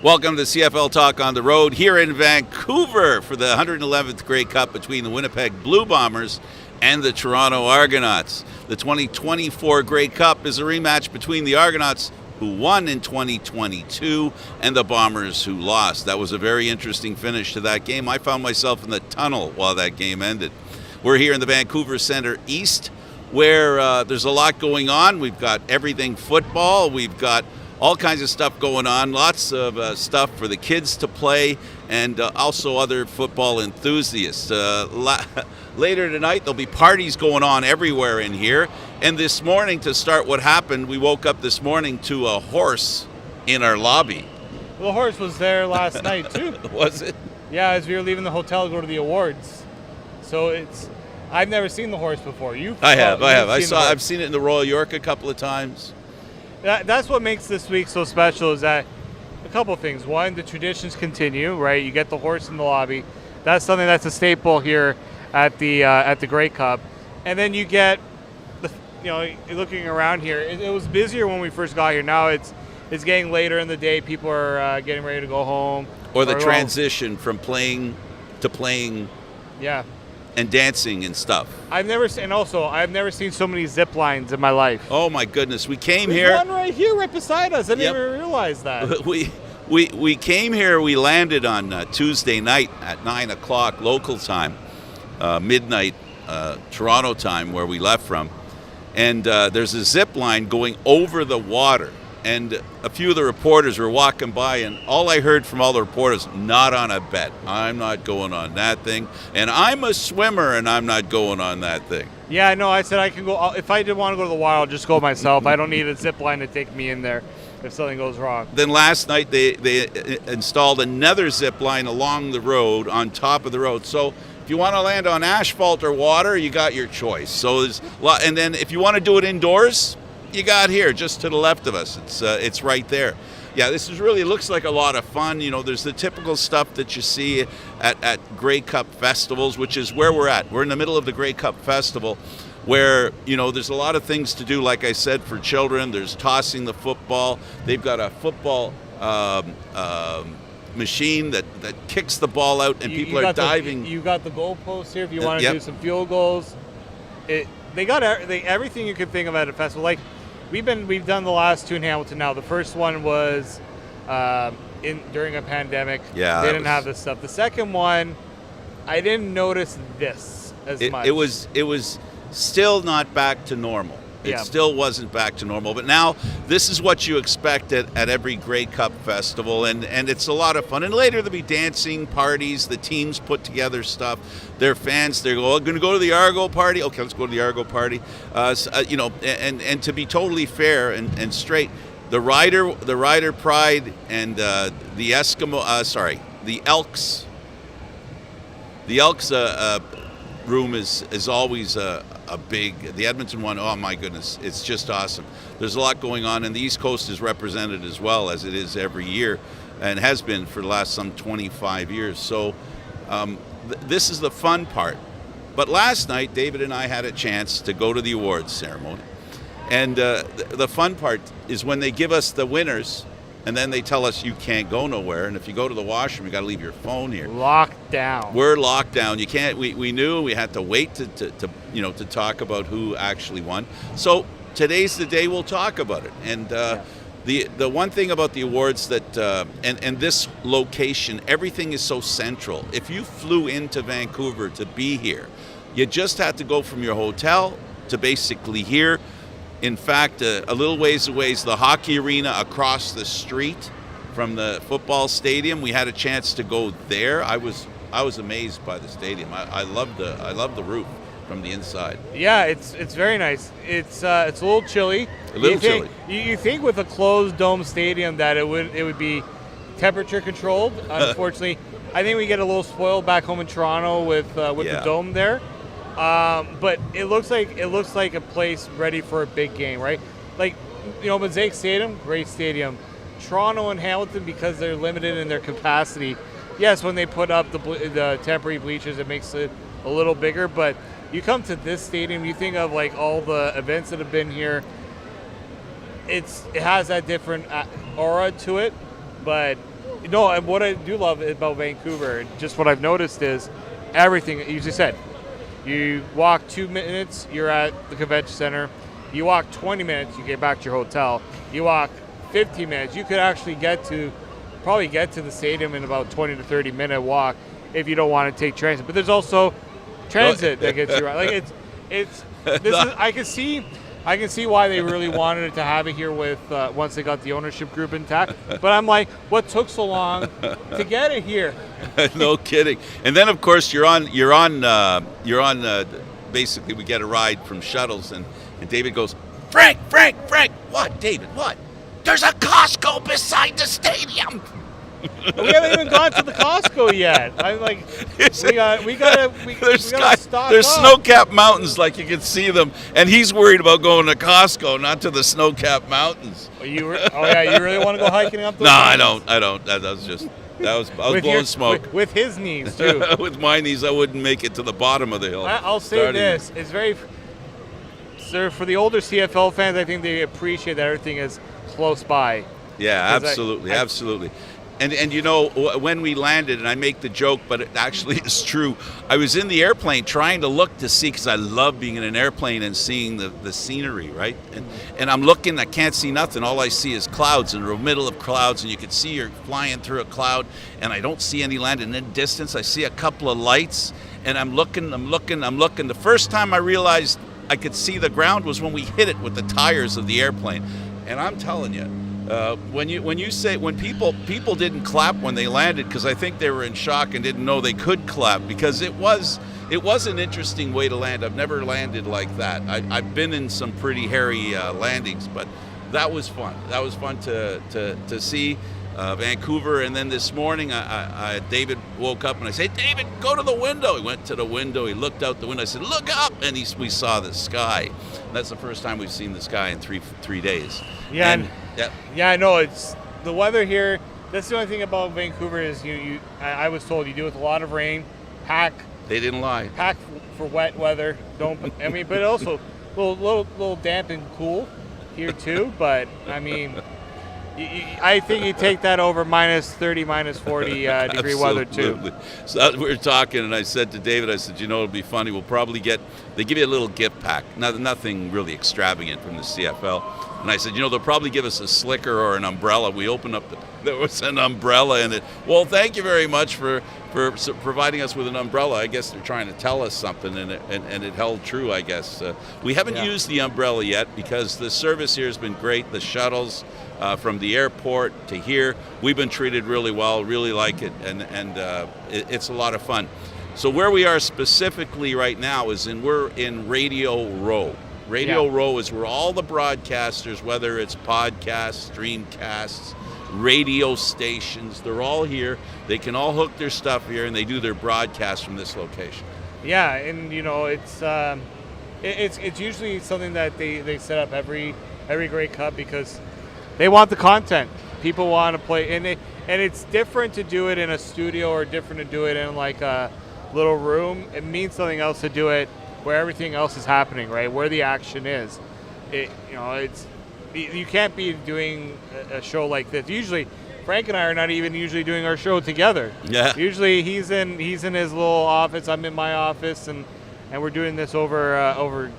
Welcome to CFL Talk on the Road here in Vancouver for the 111th Grey Cup between the Winnipeg Blue Bombers and the Toronto Argonauts. The 2024 Grey Cup is a rematch between the Argonauts, who won in 2022, and the Bombers, who lost. That was a very interesting finish to that game. I found myself in the tunnel while that game ended. We're here in the Vancouver Centre East, where there's a lot going on. We've got everything football. We've got all kinds of stuff going on, lots of stuff for the kids to play, and also other football enthusiasts. Later tonight, there'll be parties going on everywhere in here. And this morning, to start what happened, we woke up this morning to a horse in our lobby. Well, the horse was there last night, too. Was it? Yeah, as we were leaving the hotel to go to the awards. So I've never seen the horse before. I have. I've seen it in the Royal York a couple of times. That's what makes this week so special, is that a couple of things. One, the traditions continue, right? You get the horse in the lobby. That's something that's a staple here at the Grey Cup. And then you get, looking around here, it was busier when we first got here. Now it's getting later in the day. People are getting ready to go home. Or the transition from playing to playing. Yeah. And dancing and stuff. I've never seen so many zip lines in my life. Oh my goodness! We came There's here. One right here, right beside us. I didn't even realize that. We came here. We landed on Tuesday night at 9 o'clock local time, midnight Toronto time, where we left from. And there's a zip line going over the water. And a few of the reporters were walking by, and all I heard from all the reporters, not on a bet. I'm not going on that thing. And I'm a swimmer, and I'm not going on that thing. Yeah, I know. I said I can go. If I did want to go to the wild, I'll just go myself. I don't need a zip line to take me in there if something goes wrong. Then last night, they installed another zip line along the road, on top of the road. So if you want to land on asphalt or water, you got your choice. So there's a lot. And then if you want to do it indoors, you got here just to the left of us. It's right there. Yeah, this is really, it looks like a lot of fun. You know, there's the typical stuff that you see at Grey Cup festivals, which is where we're at. We're in the middle of the Grey Cup festival, where, there's a lot of things to do, like I said, for children. There's tossing the football. They've got a football machine that kicks the ball out, and people are diving. You got the goalposts here if you want to do some field goals. They got everything you could think of at a festival. Like, we've done the last two in Hamilton now. The first one was during a pandemic. Yeah, they didn't have this stuff. The second one, I didn't notice this as much. It was still not back to normal. It still wasn't back to normal. But now this is what you expect at every Grey Cup festival, and it's a lot of fun. And later there'll be dancing parties. The teams put together stuff. Their fans, they're going to go to the Argo party. Okay, let's go to the Argo party. And to be totally fair and straight, the Rider Pride and the Elks. The Elks room is always a big. The Edmonton one, oh my goodness, it's just awesome. There's a lot going on, and the East Coast is represented as well, as it is every year, and has been for the last some 25 years. So this is the fun part. But last night, David and I had a chance to go to the awards ceremony, and the fun part is when they give us the winners. And then they tell us you can't go nowhere, and if you go to the washroom, you got to leave your phone here. Locked down. We're locked down. You can't. We knew we had to wait to talk about who actually won. So today's the day we'll talk about it. And the one thing about the awards that and this location, everything is so central. If you flew into Vancouver to be here, you just had to go from your hotel to basically here. In fact, a little ways away is the hockey arena across the street from the football stadium. We had a chance to go there. I was amazed by the stadium. I love the roof from the inside. Yeah, it's very nice. It's a little chilly. Chilly. You think with a closed dome stadium that it would be temperature controlled. Unfortunately, I think we get a little spoiled back home in Toronto with the dome there. But it looks like a place ready for a big game, right? Like, Mosaic Stadium, great stadium. Toronto and Hamilton, because they're limited in their capacity. Yes, when they put up the temporary bleachers, it makes it a little bigger. But you come to this stadium, you think of like all the events that have been here. It has that different aura to it. But no, and what I do love about Vancouver, just what I've noticed is everything you just said. You walk 2 minutes, you're at the convention center. You walk 20 minutes, you get back to your hotel. You walk 15 minutes, you could actually probably get to the stadium in about 20 to 30 minute walk if you don't want to take transit. But there's also transit that gets you right. Like I can see why they really wanted to have it here with once they got the ownership group intact. But I'm like, what took so long to get it here? No kidding. And then of course you're on. Basically, we get a ride from shuttles, and David goes, Frank. What, David? What? There's a Costco beside the stadium. We haven't even gone to the Costco yet. I'm like, we gotta stock There's up. snow-capped mountains, like you can see them, and he's worried about going to Costco, not to the snow-capped mountains. You really want to go hiking up those No, mountains? I don't. I was blowing smoke. With his knees, too. With my knees, I wouldn't make it to the bottom of the hill. I'll say this. It's very... Sir, for the older CFL fans, I think they appreciate that everything is close by. Yeah, absolutely. And you know, when we landed, and I make the joke, but it actually is true, I was in the airplane trying to look to see, because I love being in an airplane and seeing the scenery, right? And I'm looking, I can't see nothing. All I see is clouds, in the middle of clouds, and you can see you're flying through a cloud, and I don't see any land. And in the distance, I see a couple of lights, and I'm looking. The first time I realized I could see the ground was when we hit it with the tires of the airplane. And I'm telling you, when people didn't clap when they landed, because I think they were in shock and didn't know they could clap, because it was an interesting way to land. I've never landed like that. I've been in some pretty hairy landings, but that was fun. That was fun to see Vancouver. And then this morning, David woke up and I said, David, go to the window. He went to the window. He looked out the window. I said, look up. And we saw the sky. That's the first time we've seen the sky in three days. Yeah, I know. It's the weather here. That's the only thing about Vancouver is I was told you deal with a lot of rain. They didn't lie. Pack for wet weather. But also a little damp and cool here too. But I mean, I think you take that over minus 30, minus 40 degree weather too. So we were talking, and I said to David, it'll be funny. We'll probably they give you a little gift pack. Nothing really extravagant from the CFL. And I said, they'll probably give us a slicker or an umbrella. We opened up, there was an umbrella in it. Well, thank you very much for providing us with an umbrella. I guess they're trying to tell us something, and it held true, I guess. We haven't used the umbrella yet because the service here has been great. The shuttles from the airport to here, we've been treated really well, really like it, and it's a lot of fun. So where we are specifically right now is we're in Radio Row. Radio Row is where all the broadcasters, whether it's podcasts, streamcasts, radio stations, they're all here. They can all hook their stuff here, and they do their broadcast from this location. Yeah, and it's usually something that they set up every Grey Cup because they want the content. People want to play, and it's different to do it in a studio or different to do it in like a little room. It means something else to do it where everything else is happening, right? Where the action is. You can't be doing a show like this. Usually, Frank and I are not even usually doing our show together. Yeah. Usually, he's in his little office. I'm in my office, and we're doing this over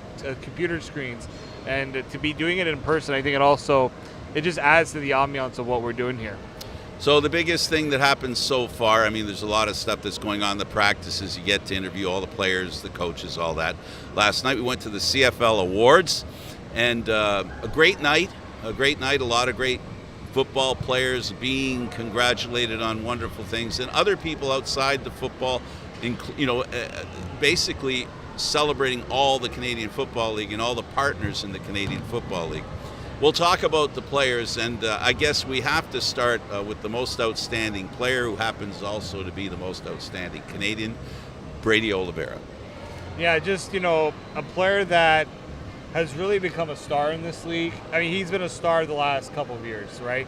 computer screens. And to be doing it in person, I think it just adds to the ambiance of what we're doing here. So the biggest thing that happens so far, there's a lot of stuff that's going on in the practices. You get to interview all the players, the coaches, all that. Last night we went to the CFL Awards, and a great night, a lot of great football players being congratulated on wonderful things, and other people outside the football, basically celebrating all the Canadian Football League and all the partners in the Canadian Football League. We'll talk about the players, and I guess we have to start with the most outstanding player, who happens also to be the most outstanding Canadian, Brady Oliveira. Yeah, just, a player that has really become a star in this league. He's been a star the last couple of years, right?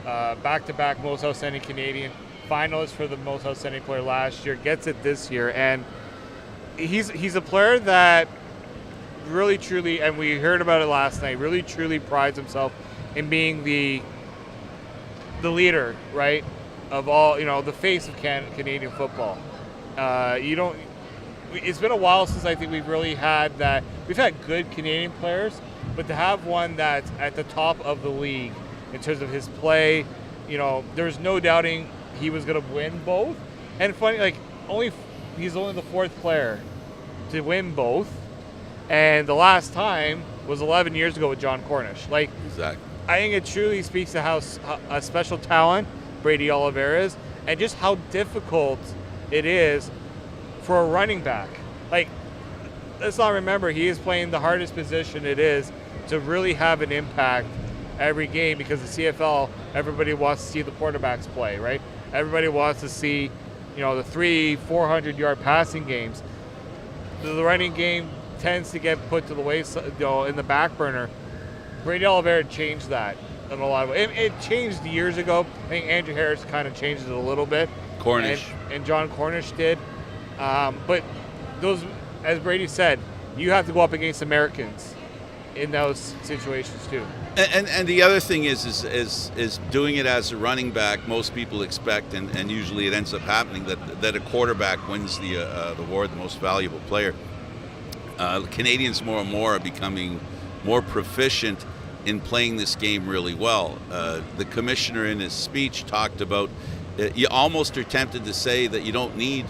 Back-to-back most outstanding Canadian, finalist for the most outstanding player last year, gets it this year, and he's a player that really truly, and we heard about it last night, really truly prides himself in being the the leader, right, of all, the face of Canadian football. It's been a while since I think we've really had that. We've had good Canadian players, but to have one that's at the top of the league in terms of his play, there's no doubting he was going to win both. And funny, he's only the fourth player to win both. And the last time was 11 years ago with John Cornish. Exactly. I think it truly speaks to how a special talent Brady Oliveira is, and just how difficult it is for a running back. Let's not remember, he is playing the hardest position it is to really have an impact every game, because the CFL, everybody wants to see the quarterbacks play, right? Everybody wants to see, the 300-400-yard passing games. The running game tends to get put to the wayside, in the back burner. Brady Oliveira changed that in a lot of ways. It changed years ago. I think Andrew Harris kind of changed it a little bit. Cornish. And John Cornish did. But those, as Brady said, you have to go up against Americans in those situations too. And the other thing is doing it as a running back. Most people expect, and usually it ends up happening, that a quarterback wins the award, the most valuable player. Canadians more and more are becoming more proficient in playing this game really well. The commissioner in his speech talked about, you almost are tempted to say that you don't need,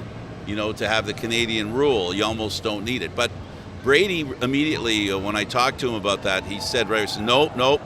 to have the Canadian rule. You almost don't need it. But Brady immediately, when I talked to him about that, he said, nope,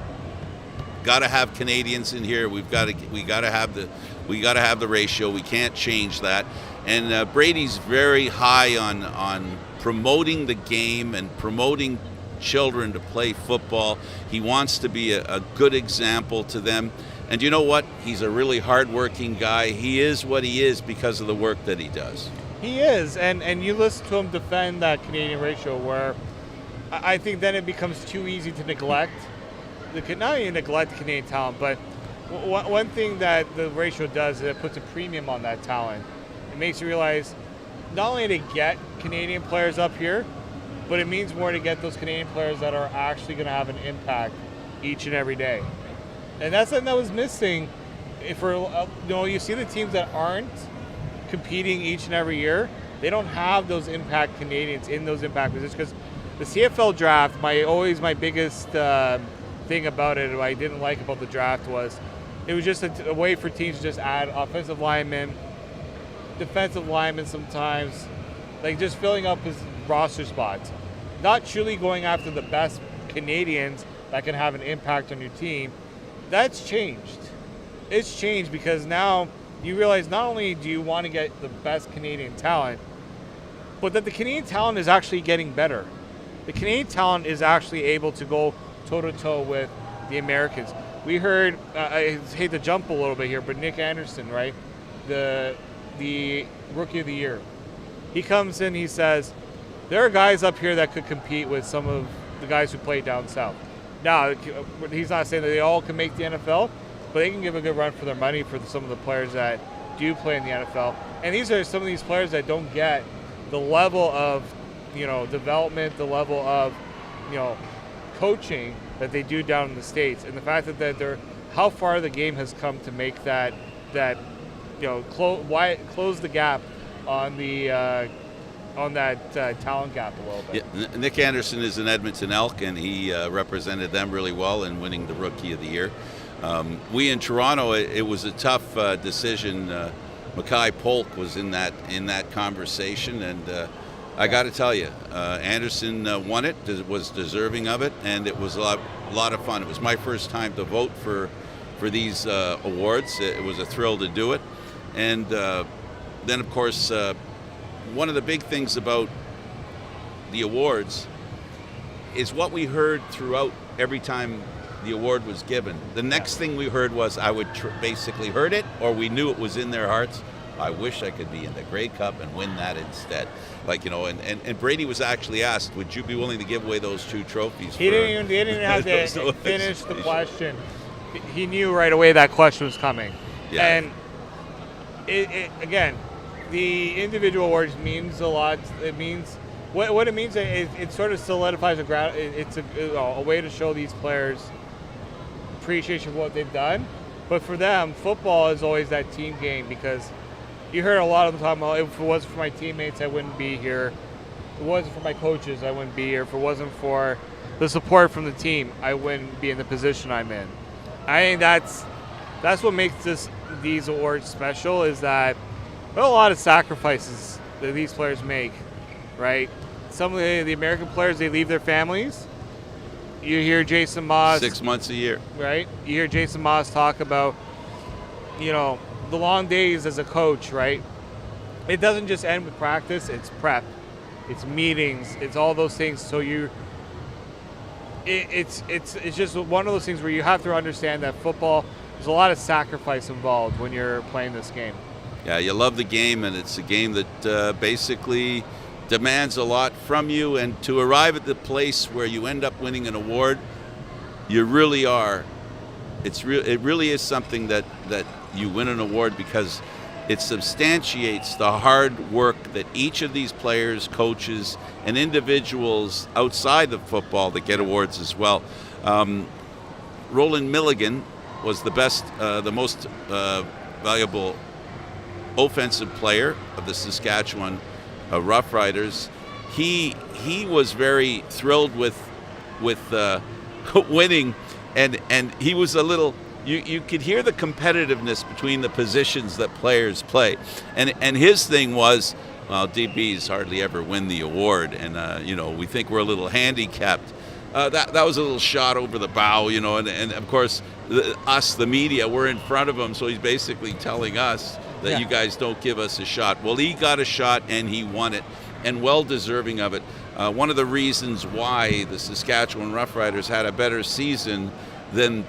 got to have Canadians in here. We got to have the ratio. We can't change that. And Brady's very high on promoting the game and promoting children to play football. He wants to be a good example to them. And you know what? He's a really hardworking guy. He is what he is because of the work that he does. He is, and you listen to him defend that Canadian ratio, where I think then it becomes too easy to neglect. Not even neglect the Canadian talent, but one thing that the ratio does is it puts a premium on that talent. It makes you realize not only to get Canadian players up here, but it means more to get those Canadian players that are actually going to have an impact each and every day. And that's something that was missing. You see the teams that aren't competing each and every year, they don't have those impact Canadians in those impact positions, because the CFL draft, my biggest thing about it, what I didn't like about the draft, was it was just a way for teams to just add offensive linemen, defensive linemen sometimes, just filling up his roster spots, not truly going after the best Canadians that can have an impact on your team. That's changed. It's changed because now you realize not only do you want to get the best Canadian talent, but that the Canadian talent is actually getting better. The Canadian talent is actually able to go toe-to-toe with the Americans. We heard, I hate to jump a little bit here, but Nick Anderson, right, the Rookie of the Year, he comes in, he says, there are guys up here that could compete with some of the guys who play down south. Now, he's not saying that they all can make the NFL, but they can give a good run for their money for some of the players that do play in the NFL. And these are some of these players that don't get the level of, development, the level of, coaching that they do down in the States. And the fact that they're, how far the game has come to make that close the gap on the talent gap a little bit. Yeah, Nick Anderson is an Edmonton Elk, and he represented them really well in winning the Rookie of the Year. We in Toronto, it was a tough decision. Mackay Polk was in that conversation, and I got to tell you, Anderson won it, was deserving of it, and it was a lot of fun. It was my first time to vote for these awards. It was a thrill to do it, and then of course. One of the big things about the awards is what we heard throughout every time the award was given. The next thing we heard was, I would basically heard it, or we knew it was in their hearts, I wish I could be in the Grey Cup and win that instead. And Brady was actually asked, would you be willing to give away those two trophies? He didn't even have to finish the question. He knew right away that question was coming. Yeah. And again, the individual awards means a lot. It means what it means is it sort of solidifies the ground. It's a way to show these players appreciation for what they've done, But for them, football is always that team game, because you heard a lot of them talking about, if it wasn't for my teammates, I wouldn't be here. If it wasn't for my coaches, I wouldn't be here. If it wasn't for the support from the team, I wouldn't be in the position I'm in. I think that's what makes these awards special, is that there are a lot of sacrifices that these players make, right? Some of the American players, they leave their families. You hear Jason Moss. 6 months a year. Right? You hear Jason Moss talk about, the long days as a coach, right? It doesn't just end with practice, it's prep. It's meetings, it's all those things. So it's just one of those things where you have to understand that football, there's a lot of sacrifice involved when you're playing this game. Yeah, you love the game, and it's a game that basically demands a lot from you, and to arrive at the place where you end up winning an award, you really are. It really is something that you win an award, because it substantiates the hard work that each of these players, coaches, and individuals outside of football that get awards as well. Roland Milligan was the most valuable offensive player of the Saskatchewan Roughriders. He was very thrilled with winning, and he was a little. You could hear the competitiveness between the positions that players play, and his thing was, well, DBs hardly ever win the award, and we think we're a little handicapped. That was a little shot over the bow, and of course us, the media, we're in front of him, so he's basically telling us that you guys don't give us a shot. Well, he got a shot and he won it, and well deserving of it. One of the reasons why the Saskatchewan Roughriders had a better season than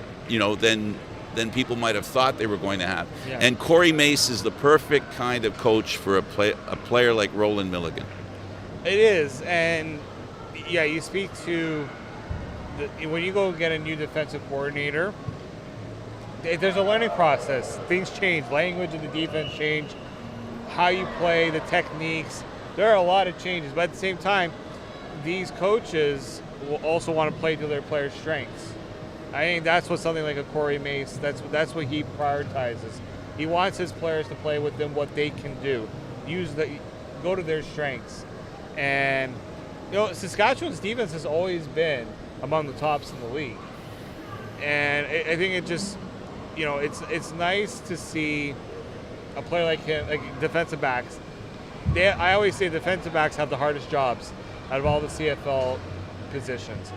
people might have thought they were going to have. Yeah. And Corey Mace is the perfect kind of coach for a player like Roland Milligan. It is, and you speak to when you go get a new defensive coordinator, there's a learning process. Things change. Language of the defense change. How you play, the techniques. There are a lot of changes. But at the same time, these coaches will also want to play to their players' strengths. I think that's what something like a Corey Mace, that's what he prioritizes. He wants his players to play with them what they can do. Go to their strengths. And Saskatchewan's defense has always been among the tops in the league. And I think it just it's nice to see a player like him, like defensive backs. I always say defensive backs have the hardest jobs out of all the CFL positions.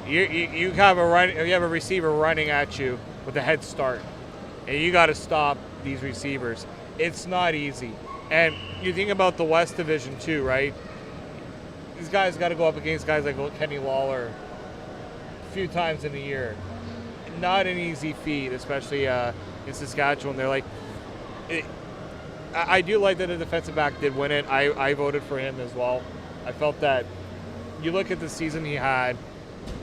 You have a receiver running at you with a head start, and you got to stop these receivers. It's not easy. And you think about the West Division too, right? These guys got to go up against guys like Kenny Lawler a few times in a year. Not an easy feat, especially in Saskatchewan. They're like, I do like that a defensive back did win it. I voted for him as well. I felt that you look at the season he had,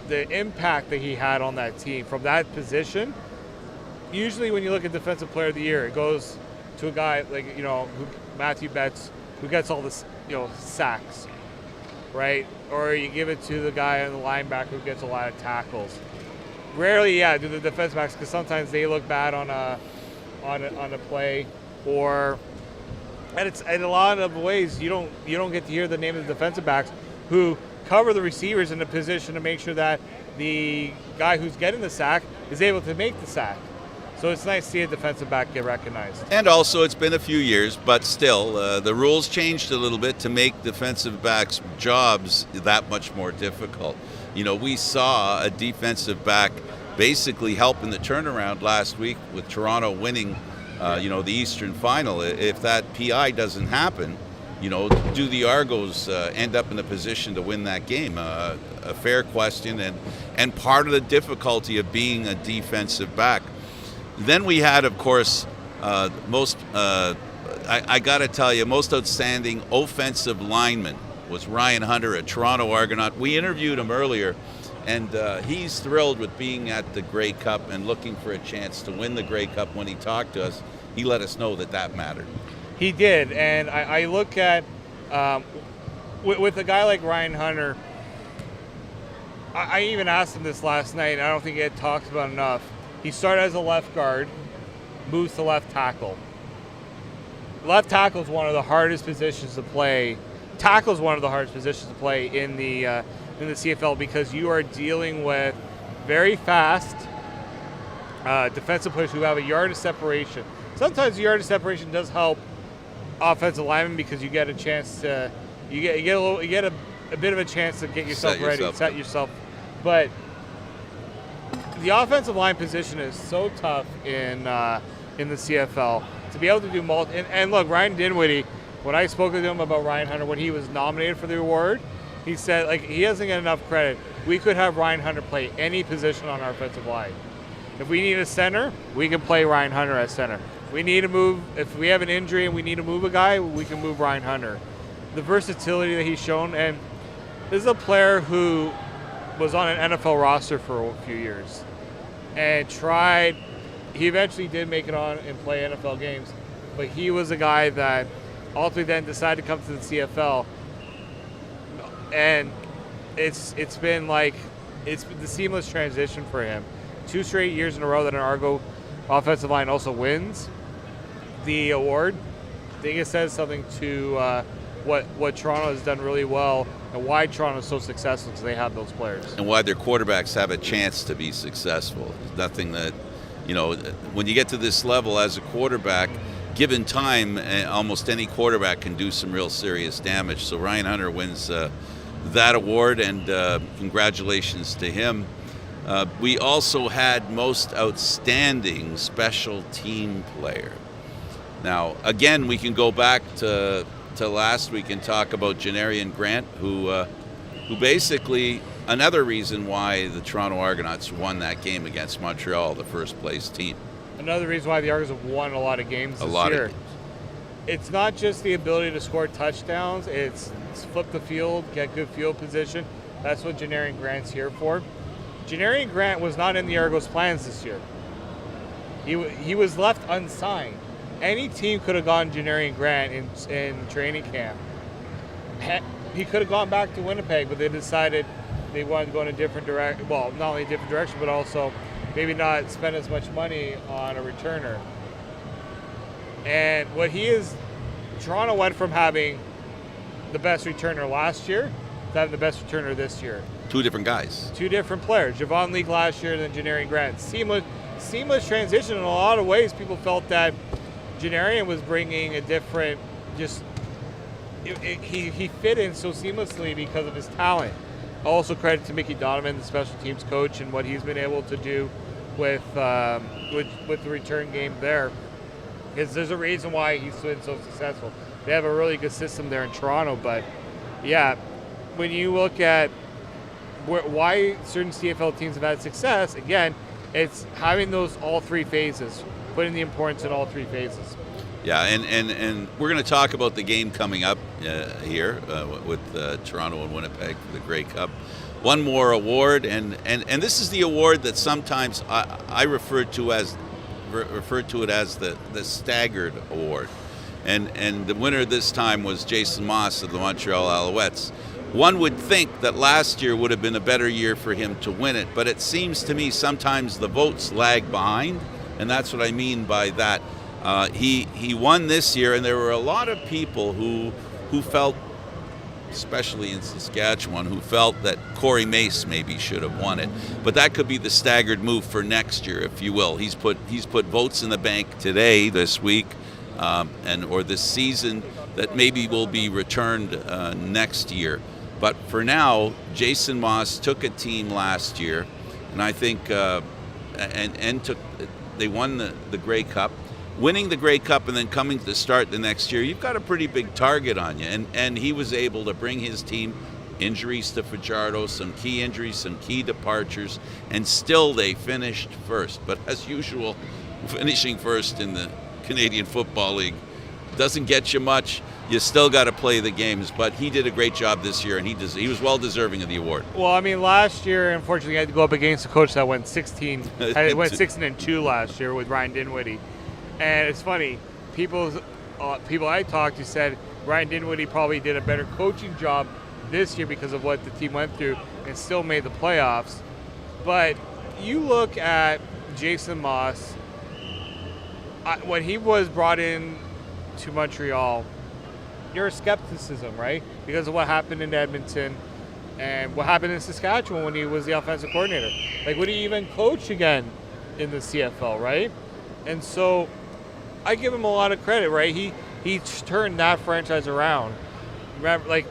the impact that he had on that team from that position. Usually when you look at Defensive Player of the Year, it goes to a guy like, Matthew Betts, who gets all this, sacks, right? Or you give it to the guy on the linebacker who gets a lot of tackles. Rarely, do the defensive backs, because sometimes they look bad on a play, or and it's in a lot of ways you don't get to hear the name of the defensive backs who cover the receivers in a position to make sure that the guy who's getting the sack is able to make the sack. So it's nice to see a defensive back get recognized. And also, it's been a few years, but still, the rules changed a little bit to make defensive backs' jobs that much more difficult. We saw a defensive back basically helping the turnaround last week with Toronto winning, the Eastern Final. If that PI doesn't happen, do the Argos end up in a position to win that game? A fair question, and part of the difficulty of being a defensive back. Then we had, of course, I got to tell you, most outstanding offensive lineman was Ryan Hunter, a Toronto Argonaut. We interviewed him earlier, and he's thrilled with being at the Grey Cup and looking for a chance to win the Grey Cup. When he talked to us, he let us know that mattered. He did, and I look at, with a guy like Ryan Hunter, I even asked him this last night, and I don't think he had talked about enough. He started as a left guard, moves to left tackle. Left tackle is one of the hardest positions to play. Tackle is one of the hardest positions to play in the CFL because you are dealing with very fast defensive players who have a yard of separation. Sometimes the yard of separation does help offensive linemen because you get a chance to you get a bit of a chance to get yourself ready, set yourself. But the offensive line position is so tough in the CFL to be able to do multi. And look, Ryan Dinwiddie, when I spoke with him about Ryan Hunter when he was nominated for the award, he said like he doesn't get enough credit. We could have Ryan Hunter play any position on our offensive line. If we need a center, we can play Ryan Hunter as center. We need to move. If we have an injury and we need to move a guy, we can move Ryan Hunter. The versatility that he's shown, and this is a player who was on an NFL roster for a few years and tried. He eventually did make it on and play NFL games, but he was a guy that ultimately then decided to come to the CFL, and it's been the seamless transition for him. 2 straight years in a row that an Argo offensive line also wins the award. I think it says something to what Toronto has done really well and why Toronto is so successful because they have those players. And why their quarterbacks have a chance to be successful. Nothing that, when you get to this level as a quarterback, given time, almost any quarterback can do some real serious damage. So Ryan Hunter wins that award, and congratulations to him. We also had most outstanding special team player. Now, again, we can go back to last week and talk about Janarian Grant, who basically another reason why the Toronto Argonauts won that game against Montreal, the first place team. Another reason why the Argos have won a lot of games this year. It's not just the ability to score touchdowns, it's flip the field, get good field position. That's what Janarian Grant's here for. Janarian Grant was not in the Argos' plans this year. He was left unsigned. Any team could have gone Janarian Grant in training camp. He could have gone back to Winnipeg, but they decided they wanted to go in a different direction. Well, not only a different direction, but also maybe not spend as much money on a returner. And Toronto went from having the best returner last year to having the best returner this year. 2 different guys. 2 different players. Javon Leake last year, then Janarian Grant. Seamless transition in a lot of ways. People felt that Janarian was bringing a different, he fit in so seamlessly because of his talent. Also credit to Mickey Donovan, the special teams coach, and what he's been able to do with the return game there. Because there's a reason why he's been so successful. They have a really good system there in Toronto, but yeah, when you look at why certain CFL teams have had success, again, it's having those all 3 phases, putting the importance in all 3 phases. Yeah, and we're going to talk about the game coming up here with Toronto and Winnipeg for the Grey Cup. One more award, and this is the award that sometimes I refer to it as the staggered award, and the winner this time was Jason Moss of the Montreal Alouettes. One would think that last year would have been a better year for him to win it, but it seems to me sometimes the votes lag behind, and that's what I mean by that. He won this year, and there were a lot of people who felt, especially in Saskatchewan, who felt that Corey Mace maybe should have won it. But that could be the staggered move for next year, if you will. He's put votes in the bank today, this week, or this season that maybe will be returned next year. But for now, Jason Moss took a team last year, and I think they won the Grey Cup. Winning the Grey Cup and then coming to start the next year, you've got a pretty big target on you. And he was able to bring his team, injuries to Fajardo, some key injuries, some key departures, and still they finished first. But as usual, finishing first in the Canadian Football League doesn't get you much. You still got to play the games, but he did a great job this year, and he was well deserving of the award. Well, I mean, last year, unfortunately, I had to go up against a coach that went 16-2 last year with Ryan Dinwiddie. And it's funny, people I talked to said Ryan Dinwiddie probably did a better coaching job this year because of what the team went through and still made the playoffs. But you look at Jason Moss, when he was brought in to Montreal, there was skepticism, right? Because of what happened in Edmonton and what happened in Saskatchewan when he was the offensive coordinator. Like, would he even coach again in the CFL, right? And so I give him a lot of credit, right? He turned that franchise around. Remember, like,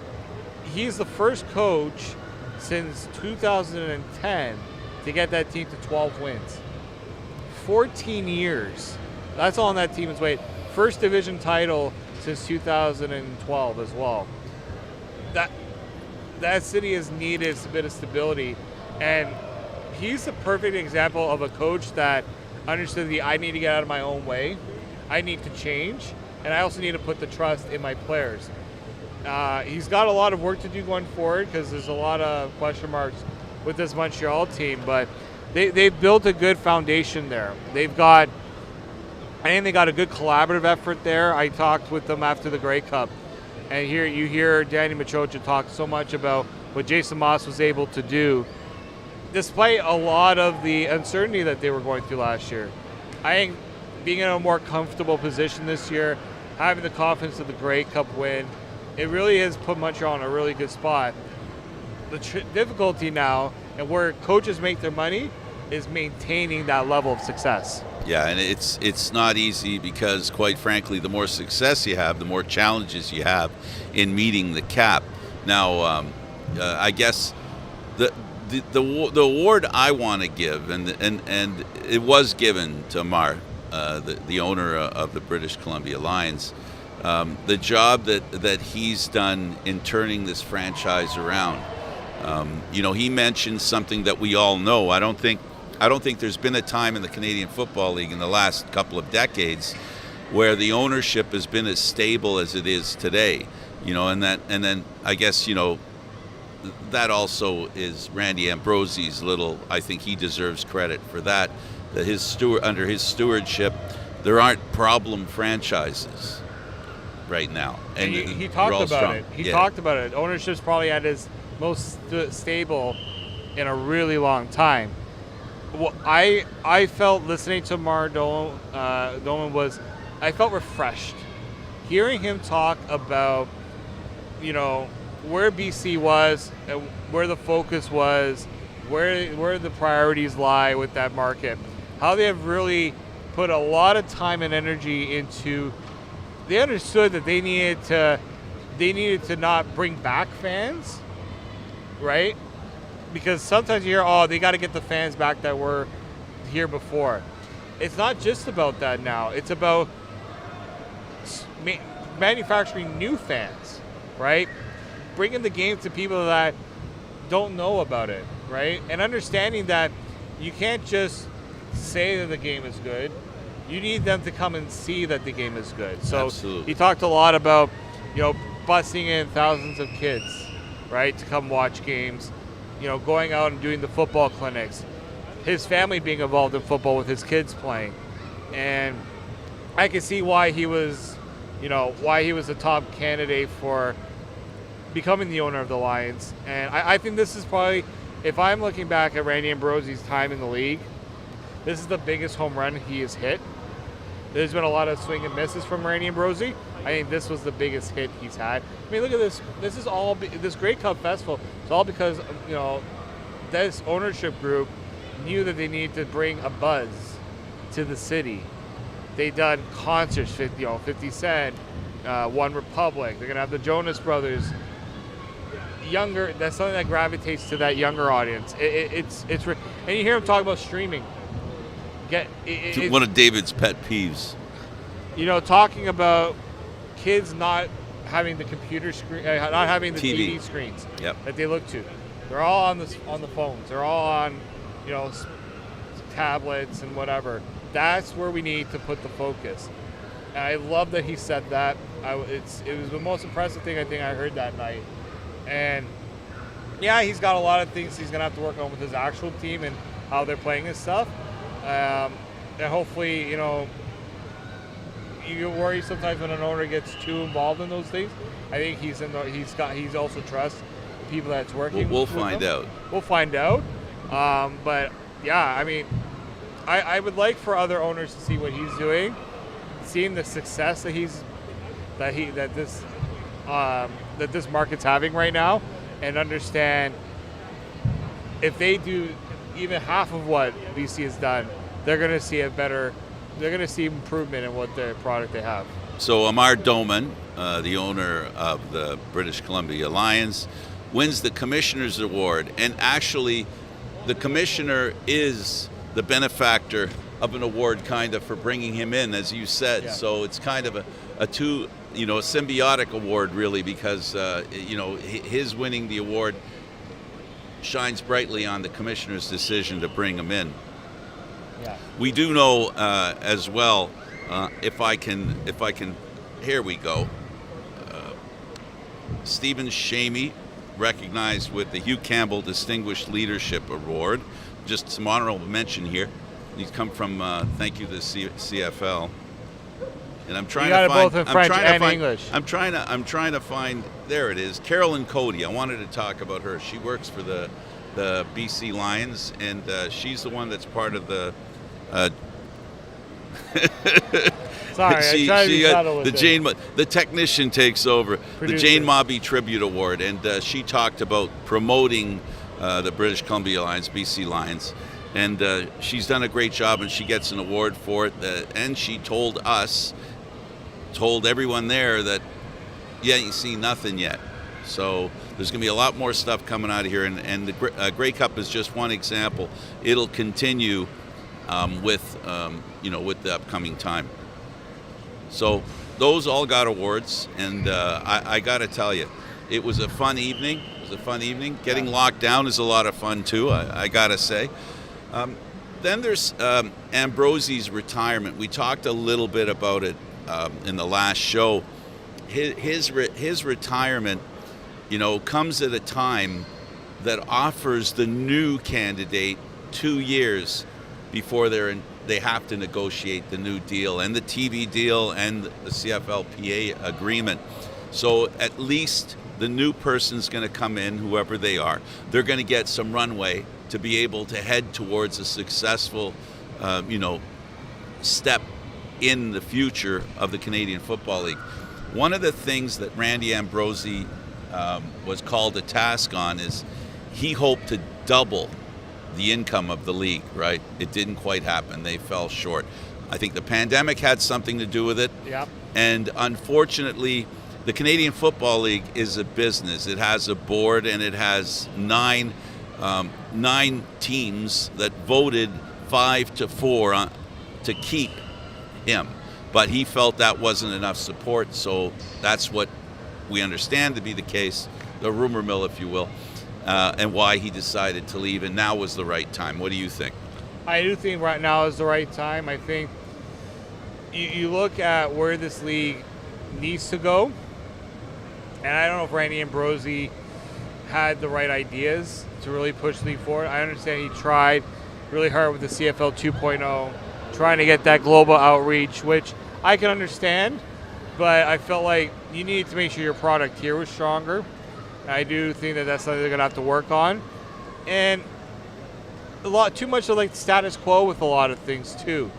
he's the first coach since 2010 to get that team to 12 wins. 14 years. That's all on that team is wait. First division title since 2012 as well. That city has needed a bit of stability, and he's a perfect example of a coach that understood I need to get out of my own way, I need to change, and I also need to put the trust in my players. He's got a lot of work to do going forward because there's a lot of question marks with this Montreal team, but they've built a good foundation there. I think they got a good collaborative effort there. I talked with them after the Grey Cup, and here you hear Danny Machocha talk so much about what Jason Moss was able to do, despite a lot of the uncertainty that they were going through last year. I think being in a more comfortable position this year, having the confidence of the Grey Cup win, it really has put Montreal in a really good spot. The difficulty now, and where coaches make their money, is maintaining that level of success. Yeah, and it's not easy because, quite frankly, the more success you have, the more challenges you have in meeting the cap. Now, I guess the award I want to give, and it was given to H.E.R, the owner of the British Columbia Lions, the job that he's done in turning this franchise around. He mentioned something that we all know. I don't think there's been a time in the Canadian Football League in the last couple of decades where the ownership has been as stable as it is today. And then I guess that also is Randy Ambrosie's little. I think he deserves credit for that. That under his stewardship, there aren't problem franchises right now. And he talked about it. He talked about it. Ownership's probably at its most stable in a really long time. Well, I felt listening to H.E.R Dolan I felt refreshed. Hearing him talk about, where BC was, where the focus was, where the priorities lie with that market, how they have really put a lot of time and energy into. They understood that they needed to not bring back fans, right? Because sometimes you hear, they got to get the fans back that were here before. It's not just about that now. It's about manufacturing new fans, right? Bringing the game to people that don't know about it, right? And understanding that you can't just say that the game is good. You need them to come and see that the game is good. So Absolutely. He talked a lot about, busing in thousands of kids, right, to come watch games. Going out and doing the football clinics, his family being involved in football with his kids playing. And I can see why he was a top candidate for becoming the owner of the Lions. And I think this is probably, if I'm looking back at Randy Ambrosie's time in the league, this is the biggest home run he has hit. There's been a lot of swing and misses from Randy Ambrosie. I think this was the biggest hit he's had. I mean, look at this. This is all this Grey Cup Festival. It's all because this ownership group knew that they needed to bring a buzz to the city. They done concerts, 50 Cent, One Republic. They're gonna have the Jonas Brothers. Younger. That's something that gravitates to that younger audience. It's and you hear him talk about streaming. One of David's pet peeves. Talking about kids not having the computer screen, not having the TV screens that they look to. They're all on the phones. They're all on, tablets and whatever. That's where we need to put the focus. And I love that he said that. It was the most impressive thing I think I heard that night. And yeah, he's got a lot of things he's gonna have to work on with his actual team and how they're playing his stuff. And hopefully, you worry sometimes when an owner gets too involved in those things. I think he's also trust the people that's working. We'll find out. We'll find out. But yeah, I mean, I would like for other owners to see what he's doing seeing the success that this market's having right now, and understand if they do even half of what BC has done, they're going to see improvement in what their product they have. So Amar Doman, the owner of the British Columbia Lions, wins the Commissioner's Award, and actually the Commissioner is the benefactor of an award kind of for bringing him in, as you said. Yeah. So it's kind of a symbiotic award, really, because his winning the award shines brightly on the Commissioner's decision to bring him in. Yeah. We do know as well, if I can, here we go. Stephen Shamey, recognized with the Hugh Campbell Distinguished Leadership Award. Just some honorable mention here. He's come from, thank you, the CFL. And I'm trying to find. Both in French and English. I'm trying to find. There it is, Carolyn Cody. I wanted to talk about her. She works for the BC Lions, and she's the one that's part of the. Sorry, the technician takes over. Producer. The Jane Mobby Tribute Award, and she talked about promoting the British Columbia Lions, BC Lions, and she's done a great job, and she gets an award for it. And she told everyone there that you ain't seen nothing yet. So there's going to be a lot more stuff coming out of here, and the Grey Cup is just one example. It'll continue with the upcoming time. So those all got awards, and I got to tell you, it was a fun evening. Getting locked down is a lot of fun too, I got to say. Then there's Ambrosie's retirement. We talked a little bit about it in the last show. His retirement, comes at a time that offers the new candidate 2 years before they have to negotiate the new deal and the TV deal and the CFLPA agreement. So at least the new person's going to come in, whoever they are. They're going to get some runway to be able to head towards a successful, step in the future of the Canadian Football League. One of the things that Randy Ambrosie was called to task on is he hoped to double the income of the league, right? It didn't quite happen. They fell short. I think the pandemic had something to do with it. Yep. And unfortunately, the Canadian Football League is a business. It has a board, and it has nine teams that voted 5-4 to keep him. But he felt that wasn't enough support, so that's what we understand to be the case, the rumor mill, if you will, and why he decided to leave, and now was the right time. What do you think? I do think right now is the right time. I think you look at where this league needs to go, and I don't know if Randy Ambrosie had the right ideas to really push the league forward. I understand he tried really hard with the CFL 2.0, trying to get that global outreach, which I can understand, but I felt like you needed to make sure your product here was stronger. I do think that that's something they're going to have to work on. And too much of like status quo with a lot of things too.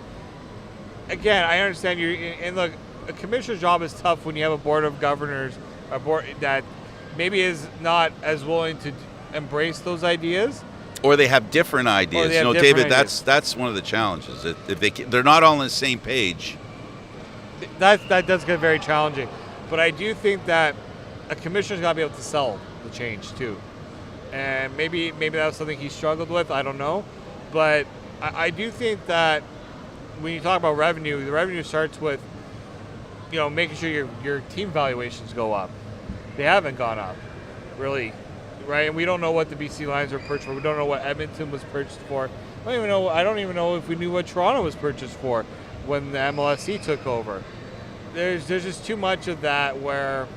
Again, I understand and look, a commissioner's job is tough when you have a board of governors, a board that maybe is not as willing to embrace those ideas. Or they have different ideas. David, ideas. That's one of the challenges. If they're not all on the same page. That does get very challenging. But I do think that a commissioner's got to be able to sell the change too. And maybe that was something he struggled with. I don't know. But I do think that when you talk about revenue, the revenue starts with, making sure your team valuations go up. They haven't gone up, really, right? And we don't know what the BC Lions were purchased for. We don't know what Edmonton was purchased for. I don't even know if we knew what Toronto was purchased for when the MLSE took over. There's just too much of that where,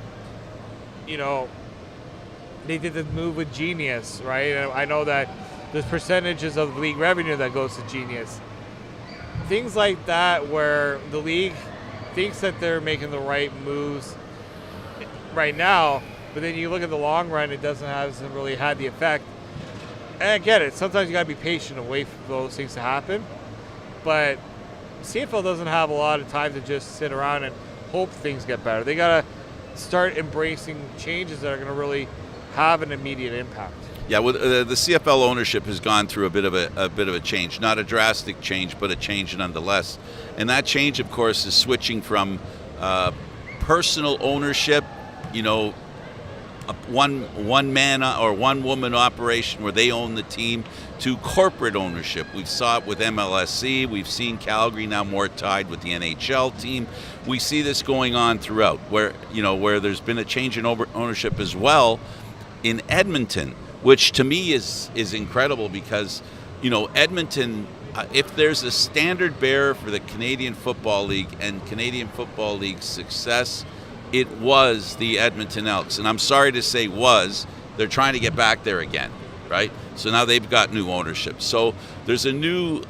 they did the move with Genius, right? And I know that there's percentages of league revenue that goes to Genius. Things like that where the league thinks that they're making the right moves right now, but then you look at the long run, it hasn't really had the effect. And I get it. Sometimes you got to be patient and wait for those things to happen. But CFL doesn't have a lot of time to just sit around and hope things get better. They got to start embracing changes that are going to really have an immediate impact. Yeah, well, the CFL ownership has gone through a bit of a change, not a drastic change, but a change nonetheless. And that change, of course, is switching from personal ownership, one man or one woman operation where they own the team, to corporate ownership. We saw it with MLSC. We've seen Calgary now more tied with the NHL team. We see this going on throughout, where there's been a change in ownership as well in Edmonton, which to me is incredible because, Edmonton, if there's a standard bearer for the Canadian Football League and Canadian Football League's success, it was the Edmonton Elks. And I'm sorry to say was. They're trying to get back there again, right? So now they've got new ownership. So there's a new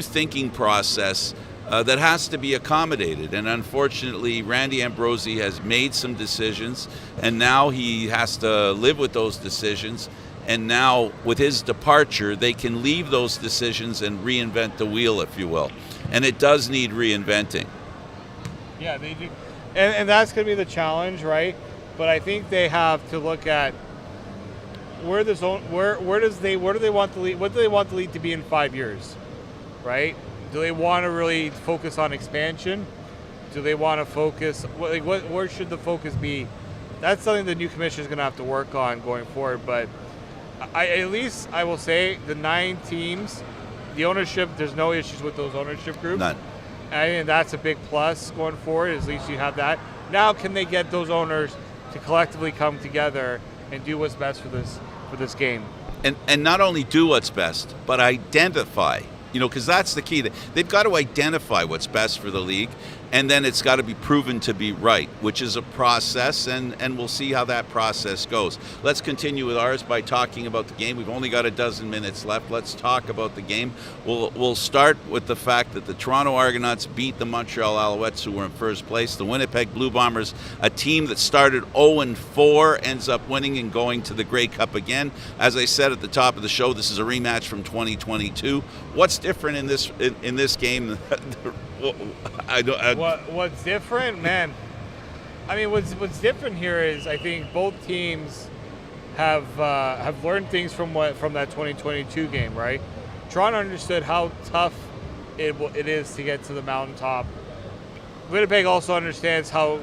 thinking process that has to be accommodated. And unfortunately, Randy Ambrosie has made some decisions, and now he has to live with those decisions. And now, with his departure, they can leave those decisions and reinvent the wheel, if you will. And it does need reinventing. Yeah, they do. And that's going to be the challenge, right? But I think they have to look at where do they want the league? What do they want the league to be in 5 years, right? Do they want to really focus on expansion? Do they want to focus? Where should the focus be? That's something the new commissioner is going to have to work on going forward. But at least I will say the 9 teams, the ownership, there's no issues with those ownership groups. None. I think that's a big plus going forward. At least you have that. Now, can they get those owners to collectively come together and do what's best for this game? And not only do what's best, but identify. Because that's the key. They've got to identify what's best for the league, and then it's got to be proven to be right, which is a process, and we'll see how that process goes. Let's continue with ours by talking about the game. We've only got a dozen minutes left. Let's talk about the game. We'll start with the fact that the Toronto Argonauts beat the Montreal Alouettes, who were in first place. The Winnipeg Blue Bombers, a team that started 0-4, ends up winning and going to the Grey Cup again. As I said at the top of the show, this is a rematch from 2022. What's different in this game? What's different, man? I mean, what's different here is I think both teams have learned things from that 2022 game, right? Toronto understood how tough it is to get to the mountaintop. Winnipeg also understands how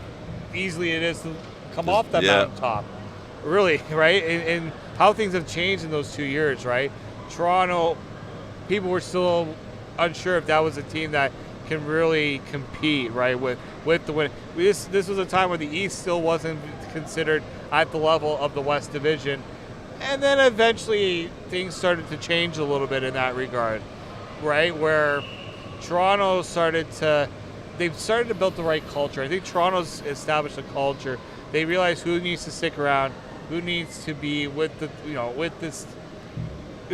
easily it is to come off that mountaintop. Really, right? And how things have changed in those 2 years, right? Toronto, people were still unsure if that was a team that can really compete, right, with the win. This was a time where the East still wasn't considered at the level of the West Division. And then eventually things started to change a little bit in that regard, right, where Toronto started to build the right culture. I think Toronto's established a culture. They realize who needs to stick around, who needs to be who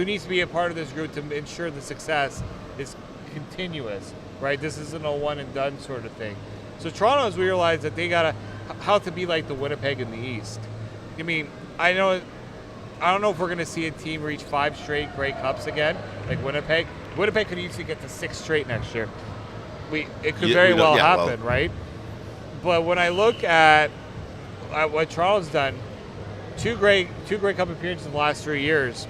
needs to be a part of this group to ensure the success is continuous, right? This isn't a one and done sort of thing. So Toronto has realized that they gotta how to be like the Winnipeg in the East. I mean, I don't know if we're gonna see a team reach 5 straight Grey Cups again, like Winnipeg. Winnipeg could easily get to 6 straight next year. It could very well happen, right? But when I look at what Toronto's done, two Grey Cup appearances in the last 3 years.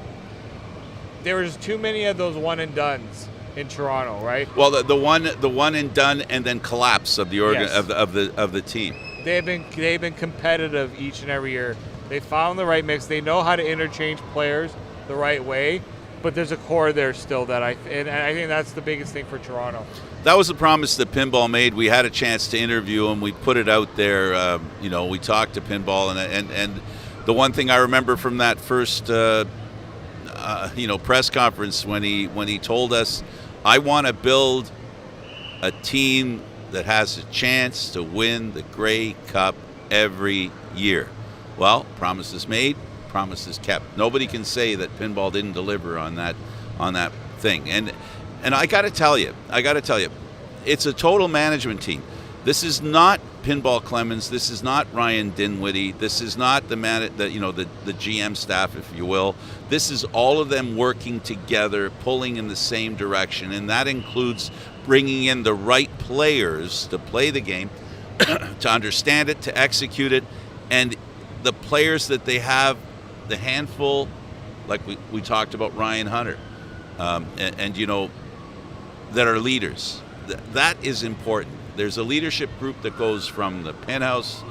There was too many of those one and dones in Toronto, right? Well, the one and done, and then collapse of the of the team. They've been competitive each and every year. They found the right mix. They know how to interchange players the right way, but there's a core there still and I think that's the biggest thing for Toronto. That was the promise that Pinball made. We had a chance to interview him. We put it out there. We talked to Pinball, and the one thing I remember from that first press conference when he told us, I want to build a team that has a chance to win the Grey Cup every year. Well, promises made, promises kept. Nobody can say that Pinball didn't deliver on that thing. And I got to tell you, it's a total management team. This is not Pinball Clemens. This is not Ryan Dinwiddie. This is not the GM staff, if you will. This is all of them working together, pulling in the same direction, and that includes bringing in the right players to play the game, to understand it, to execute it, and the players that they have, the handful, like we talked about Ryan Hunter, and you know, that are leaders. That is important. There's a leadership group that goes from the penthouse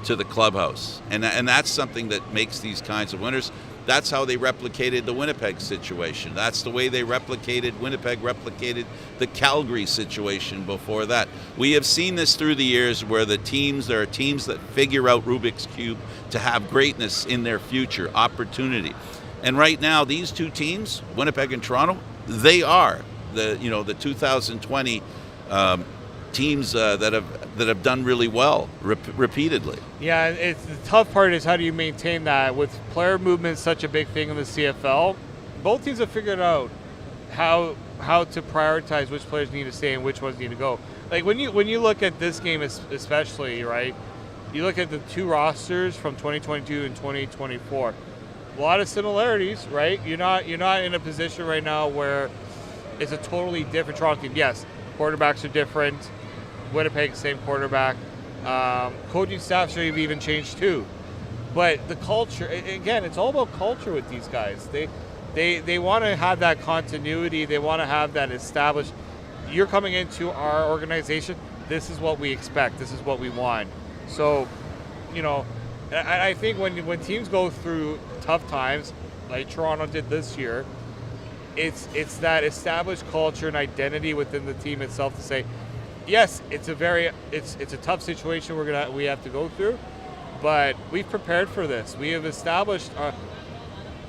to the clubhouse, and that's something that makes these kinds of winners. That's how they replicated the Winnipeg situation. That's the way Winnipeg replicated the Calgary situation before that. We have seen this through the years where there are teams that figure out Rubik's Cube to have greatness in their future, opportunity. And right now, these two teams, Winnipeg and Toronto, they are the 2020 teams that have done really well repeatedly. Yeah, it's the tough part is how do you maintain that with player movement such a big thing in the CFL. Both teams have figured out how to prioritize which players need to stay and which ones need to go. Like when you look at this game especially, right? You look at the two rosters from 2022 and 2024. A lot of similarities, right? You're not in a position right now where it's a totally different Toronto team. Yes, quarterbacks are different. Winnipeg, same quarterback. Coaching staff should have even changed too. But the culture, again, it's all about culture with these guys. They want to have that continuity. They want to have that established. You're coming into our organization. This is what we expect. This is what we want. So, you know, I think when teams go through tough times, like Toronto did this year, it's that established culture and identity within the team itself to say, yes, it's a tough situation we have to go through, but we've prepared for this. We have established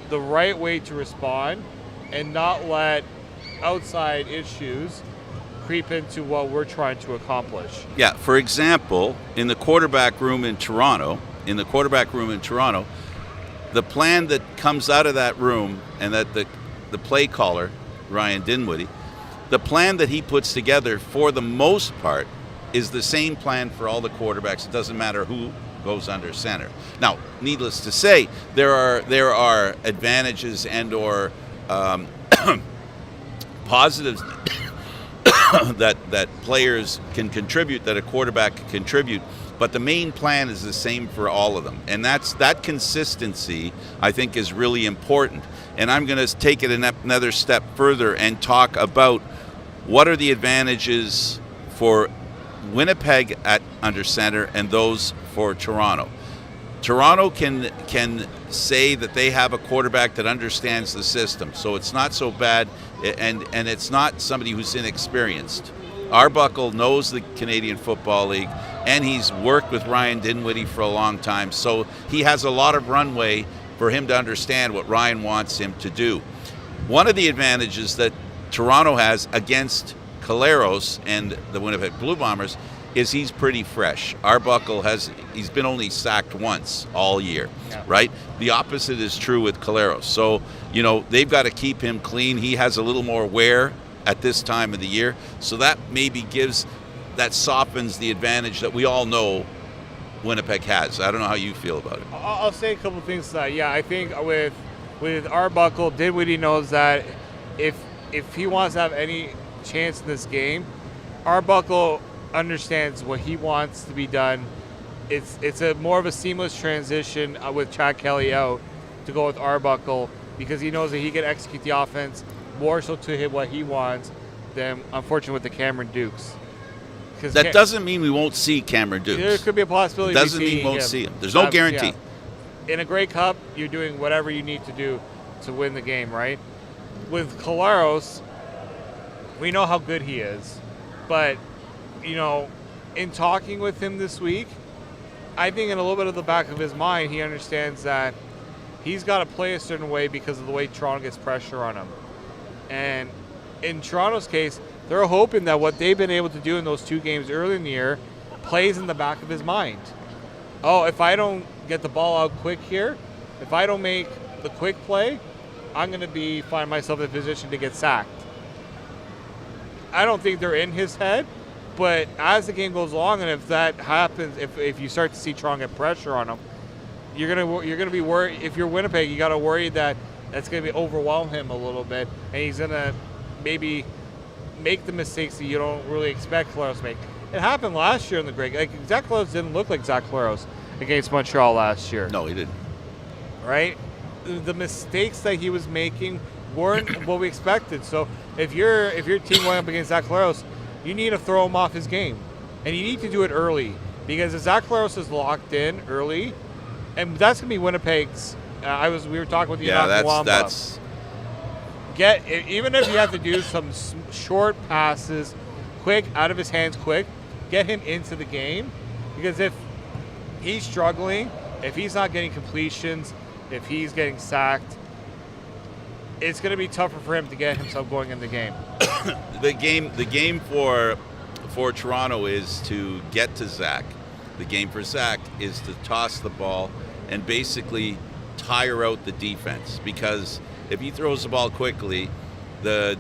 the right way to respond and not let outside issues creep into what we're trying to accomplish. Yeah, for example, in the quarterback room in Toronto, the plan that comes out of that room and that the play caller, Ryan Dinwiddie, the plan that he puts together for the most part is the same plan for all the quarterbacks. It doesn't matter who goes under center. Now, needless to say, there are advantages and or positives that players can contribute, that a quarterback can contribute, but the main plan is the same for all of them. And that consistency, I think, is really important. And I'm going to take it another step further and talk about what are the advantages for Winnipeg at under center and those for Toronto. Toronto can say that they have a quarterback that understands the system, so it's not so bad, and it's not somebody who's inexperienced. Arbuckle knows the Canadian Football League, and he's worked with Ryan Dinwiddie for a long time, so he has a lot of runway for him to understand what Ryan wants him to do. One of the advantages that Toronto has against Caleros and the Winnipeg Blue Bombers is he's pretty fresh. Arbuckle he's been only sacked once all year, yeah. Right? The opposite is true with Caleros. So, you know, they've got to keep him clean. He has a little more wear at this time of the year. So that maybe softens the advantage that we all know Winnipeg has. I don't know how you feel about it. I'll say a couple things to that. Yeah, I think with Arbuckle, Dinwiddie knows that if he wants to have any chance in this game, Arbuckle understands what he wants to be done. It's a more of a seamless transition with Chad Kelly out to go with Arbuckle because he knows that he can execute the offense more so to hit what he wants than, unfortunately, with the Cameron Dukes. That doesn't mean we won't see Cameron Dukes. There could be a possibility. It doesn't mean we won't see him. There's no guarantee. Yeah. In a Grey Cup, you're doing whatever you need to do to win the game, right? With Caleros, we know how good he is, but you know, in talking with him this week, I think in a little bit of the back of his mind, he understands that he's got to play a certain way because of the way Toronto gets pressure on him. And in Toronto's case, they're hoping that what they've been able to do in those two games early in the year plays in the back of his mind. Oh, if I don't get the ball out quick here, if I don't make the quick play, I'm going to find myself in a position to get sacked. I don't think they're in his head, but as the game goes along, and if that happens, if you start to see Toronto get pressure on him, you're gonna be worried. If you're Winnipeg, you got to worry that that's going to overwhelm him a little bit, and he's going to maybe make the mistakes that you don't really expect Collaros to make. It happened last year in the Grey. Like, Zach Collaros didn't look like Zach Collaros against Montreal last year. No, he didn't. Right? The mistakes that he was making weren't what we expected. So if your team went up against Zach Collaros, you need to throw him off his game. And you need to do it early. Because if Zach Collaros is locked in early, and that's going to be Winnipeg's. We were talking with that's even if you have to do some short passes, quick, out of his hands quick, get him into the game. Because if he's struggling, if he's not getting completions, if he's getting sacked, it's going to be tougher for him to get himself going in the game. The game for Toronto is to get to Zach. The game for Zach is to toss the ball and basically tire out the defense, because if he throws the ball quickly, the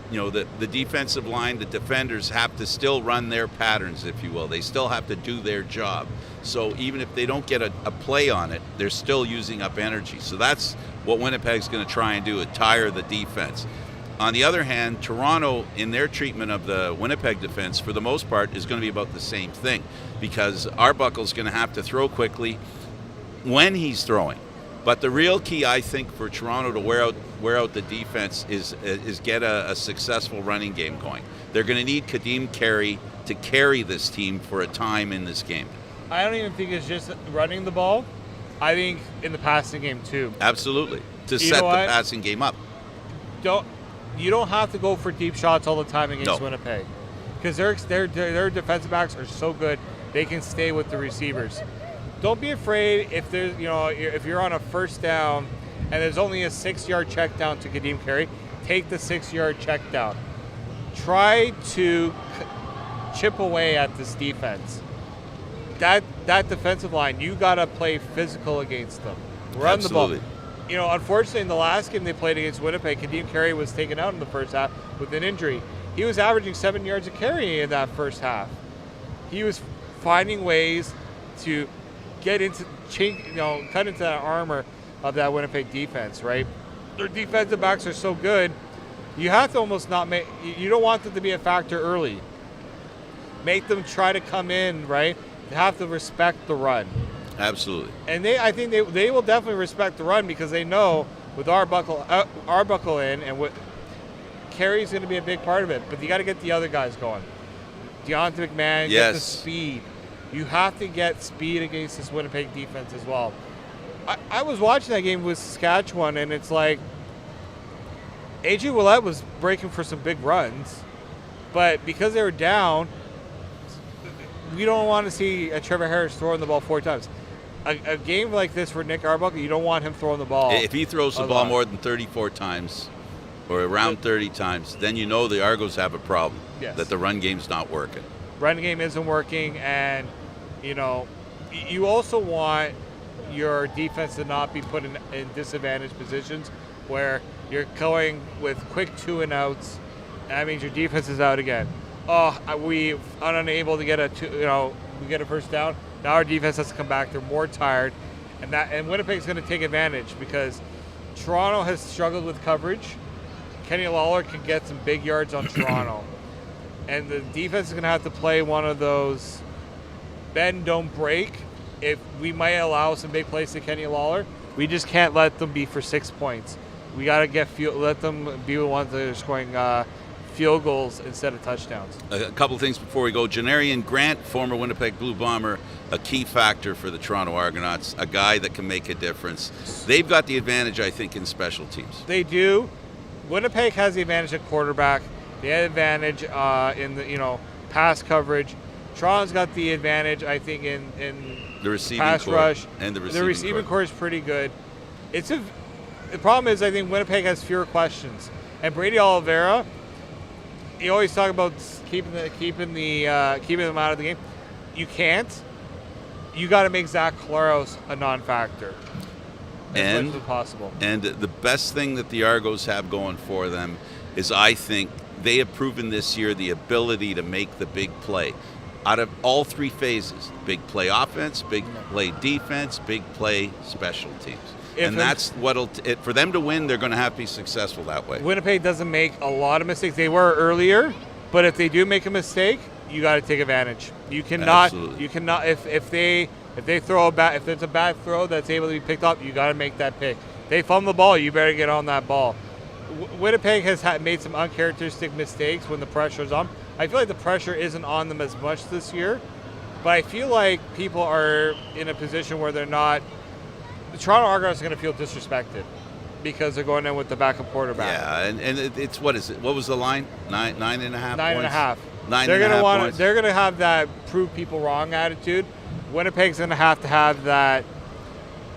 defensive line, the defenders have to still run their patterns, if you will. They still have to do their job. So even if they don't get a play on it, they're still using up energy. So that's what Winnipeg's going to try and do, is tire the defense. On the other hand, Toronto, in their treatment of the Winnipeg defense, for the most part, is going to be about the same thing, because Arbuckle's going to have to throw quickly when he's throwing. But the real key, I think, for Toronto to wear out the defense is get a successful running game going. They're going to need Kadeem Carey to carry this team for a time in this game. I don't even think it's just running the ball. I think in the passing game too. Absolutely, to set the passing game up. You don't have to go for deep shots all the time against Winnipeg, because their defensive backs are so good, they can stay with the receivers. Don't be afraid if there's if you're on a first down and there's only a 6-yard check down to Kadeem Carey, take the 6-yard check down. Try to chip away at this defense. That defensive line, you gotta play physical against them. Run Absolutely. the ball. Unfortunately, in the last game they played against Winnipeg, Kadeem Carey was taken out in the first half with an injury. He was averaging 7 yards a carry in that first half. He was finding ways to get into, cut into that armor of that Winnipeg defense, right? Their defensive backs are so good, you have to almost not make, you don't want them to be a factor early. Make them try to come in, right? They have to respect the run. Absolutely. And I think they will definitely respect the run, because they know with Arbuckle in, and with Carey's going to be a big part of it. But you got to get the other guys going. Deonta McMahon, get the speed. You have to get speed against this Winnipeg defense as well. I was watching that game with Saskatchewan, and it's like H.E.R was breaking for some big runs, but because they were down, we don't want to see Trevor Harris throwing the ball 4 times. A game like this for Nick Arbuckle, you don't want him throwing the ball. If he throws the ball more than 34 times or around 30 times, then you know the Argos have a problem, that the run game's not working. Run game isn't working, and you also want your defense to not be put in disadvantaged positions where you're going with quick 2-and-outs. That means your defense is out again. We are unable to get we get a first down. Now our defense has to come back. They're more tired, and Winnipeg's going to take advantage, because Toronto has struggled with coverage. Kenny Lawler can get some big yards on Toronto, and the defense is going to have to play one of those bend, don't break. If we might allow some big plays to Kenny Lawler, we just can't let them be for 6 points. We got to let them be the ones that are scoring field goals instead of touchdowns. A couple of things before we go. Janarian Grant, former Winnipeg Blue Bomber, a key factor for the Toronto Argonauts, a guy that can make a difference. They've got the advantage, I think, in special teams. They do. Winnipeg has the advantage at quarterback. They have advantage in the pass coverage. Toronto's got the advantage, I think, in the receiving pass core rush. And the receiving core is pretty good. The problem is, I think Winnipeg has fewer questions. And Brady Oliveira, you always talk about keeping them out of the game. You can't. You got to make Zach Collaros a non-factor. As much as possible. And the best thing that the Argos have going for them is, I think, they have proven this year the ability to make the big play. Out of all 3 phases, big play offense, big play defense, big play special teams. And that's for them to win, they're going to have to be successful that way. Winnipeg doesn't make a lot of mistakes. They were earlier, But if they do make a mistake, you got to take advantage. You cannot. Absolutely. You cannot. If they throw if it's a bad throw that's able to be picked up, you got to make that pick. They fumble the ball, you better get on that ball. Winnipeg has made some uncharacteristic mistakes when the pressure's on. I feel like the pressure isn't on them as much this year, but I feel like people are in a position where they're not. The Toronto Argonauts are going to feel disrespected because they're going in with the backup quarterback. Yeah, and it's what is it? What was the line? 9.5 Nine and a points? half. 9.5 They're gonna want. points. They're gonna have that prove people wrong attitude. Winnipeg's gonna have to have that.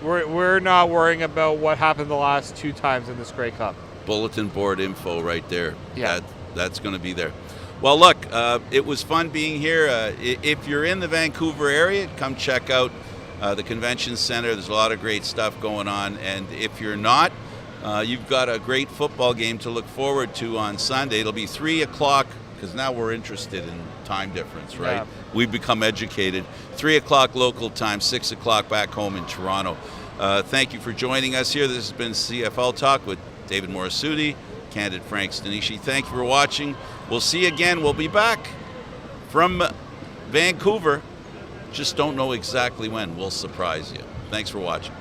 We're not worrying about what happened the last 2 times in this Grey Cup. Bulletin board info right there. Yeah. That's going to be there. Well, look, it was fun being here. If you're in the Vancouver area, come check out the convention center. There's a lot of great stuff going on. And if you're not, you've got a great football game to look forward to on Sunday. It'll be 3 o'clock, because now we're interested in time difference, right? Yeah. We've become educated. 3 o'clock local time, 6 o'clock back home in Toronto. Thank you for joining us here. This has been CFL Talk with David Morassutti, Candid Frank Stanisci. Thank you for watching. We'll see you again. We'll be back from Vancouver. Just don't know exactly when. We'll surprise you. Thanks for watching.